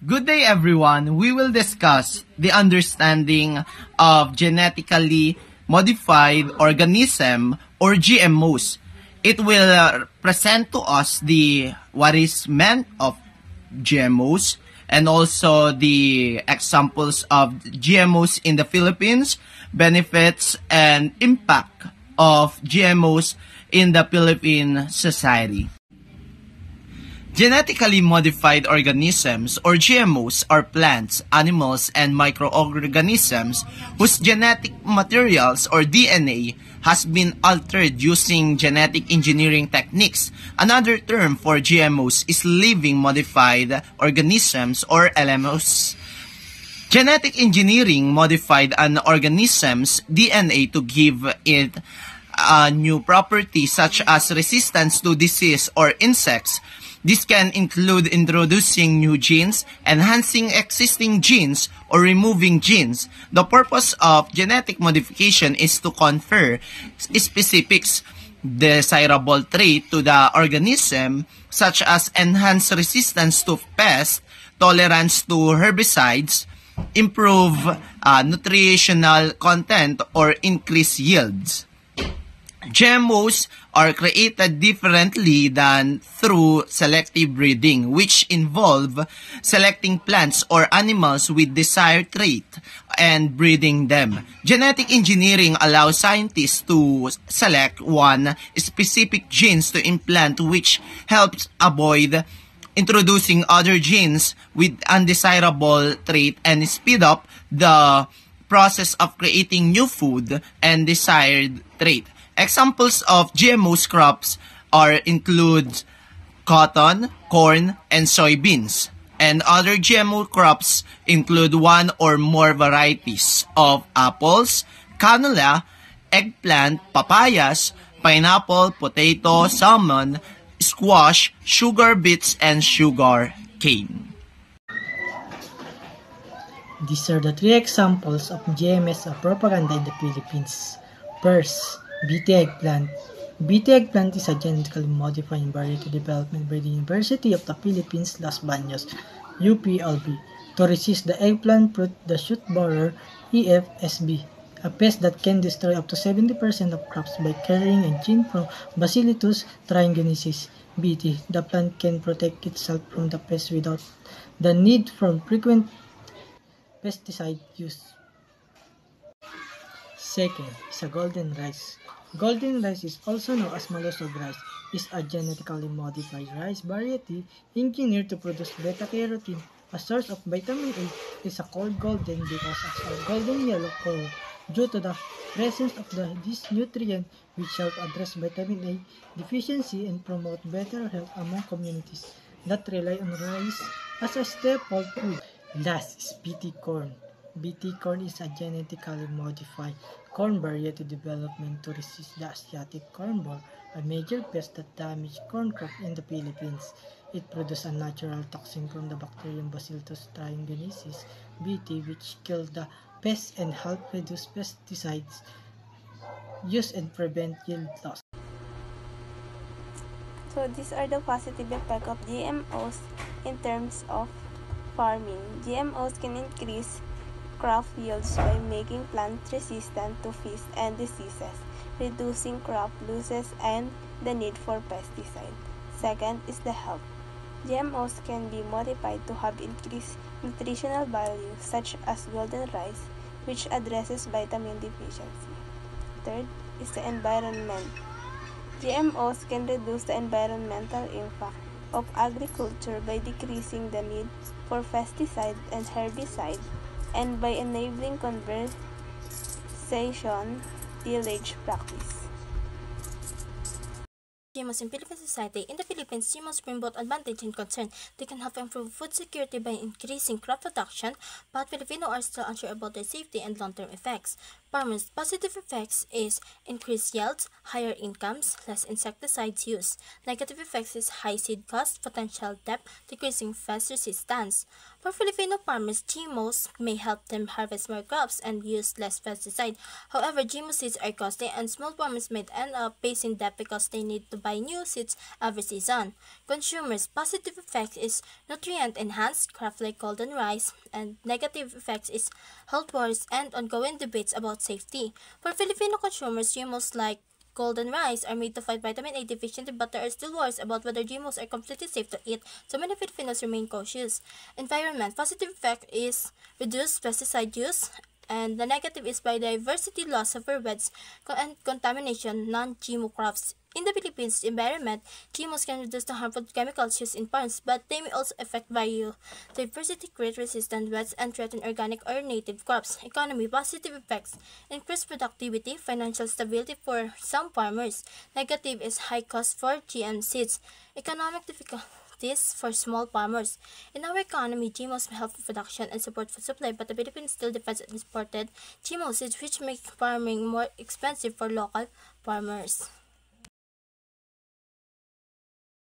Good day, everyone. We will discuss the understanding of genetically modified organism or GMOs. It will present to us the what is meant of GMOs and also the examples of GMOs in the Philippines, benefits and impact of GMOs in the Philippine society. Genetically modified organisms or GMOs are plants, animals, and microorganisms whose genetic materials or DNA has been altered using genetic engineering techniques. Another term for GMOs is living modified organisms or LMOs. Genetic engineering modified an organism's DNA to give it a new property such as resistance to disease or insects. This can include introducing new genes, enhancing existing genes, or removing genes. The purpose of genetic modification is to confer specific desirable trait to the organism, such as enhanced resistance to pests, tolerance to herbicides, improve nutritional content, or increase yields. GMOs are created differently than through selective breeding, which involve selecting plants or animals with desired trait and breeding them. Genetic engineering allows scientists to select one specific genes to implant, which helps avoid introducing other genes with undesirable trait and speed up the process of creating new food and desired trait. Examples of GMOs crops include cotton, corn, and soybeans. And other GMO crops include one or more varieties of apples, canola, eggplant, papayas, pineapple, potato, salmon, squash, sugar beets, and sugar cane. These are the three examples of GMS of propaganda in the Philippines. First, BT eggplant. BT eggplant is a genetically modified variety developed by the University of the Philippines, Los Baños, UPLB, to resist the eggplant fruit, the shoot borer, EFSB, a pest that can destroy up to 70% of crops by carrying a gene from Bacillus thuringiensis, BT. The plant can protect itself from the pest without the need for frequent pesticide use. Second is a golden rice. Golden rice is also known as malusog rice. Is a genetically modified rice variety engineered to produce beta-carotene. A source of vitamin A is called golden because of a golden yellow color due to the presence of this nutrient, which help address vitamin A deficiency and promote better health among communities that rely on rice as a staple food. Last is BT corn. BT corn is a genetically modified corn variety development to resist the Asiatic corn borer, a major pest that damages corn crop in the Philippines. It produces a natural toxin from the bacterium Bacillus thuringiensis, BT, which kills the pest and help reduce pesticides use and prevent yield loss. So these are the positive effects of GMOs in terms of farming. GMOs can increase crop yields by making plants resistant to pests and diseases, reducing crop losses and the need for pesticide. Second is the health. GMOs can be modified to have increased nutritional value, such as golden rice, which addresses vitamin deficiency. Third is the environment. GMOs can reduce the environmental impact of agriculture by decreasing the need for pesticide and herbicide, and by enabling conservation tillage practice. GMOs in Philippine society. In the Philippines, GMOs bring both advantage and concern. They can help improve food security by increasing crop production, but Filipinos are still unsure about their safety and long-term effects. farmers. Positive effects is increased yields, higher incomes, less insecticides use. Negative effects is high seed cost, potential debt, decreasing pest resistance. For Filipino farmers, GMOs may help them harvest more crops and use less pesticide. However, GMO seeds are costly and small farmers might end up facing debt because they need to buy new seeds every season. Consumers, positive effects is nutrient enhanced, craft like golden rice, and negative effects is health worries and ongoing debates about safety. For Filipino consumers, GMOs like golden rice are made to fight vitamin A deficiency, but there are still worries about whether GMOs are completely safe to eat, so many Filipinos remain cautious. Environment, positive effect is reduced pesticide use, and the negative is biodiversity loss of birds and contamination non-GMO crops. In the Philippines environment, GMOs can reduce the harmful chemicals used in farms, but they may also affect biodiversity, create resistant pests, and threaten organic or native crops. Economy, positive effects, increased productivity, financial stability for some farmers. Negative is high cost for GM seeds. Economic difficulties for small farmers. In our economy, GMOs help production and support food supply, but the Philippines still depends on imported GMO seeds, which make farming more expensive for local farmers.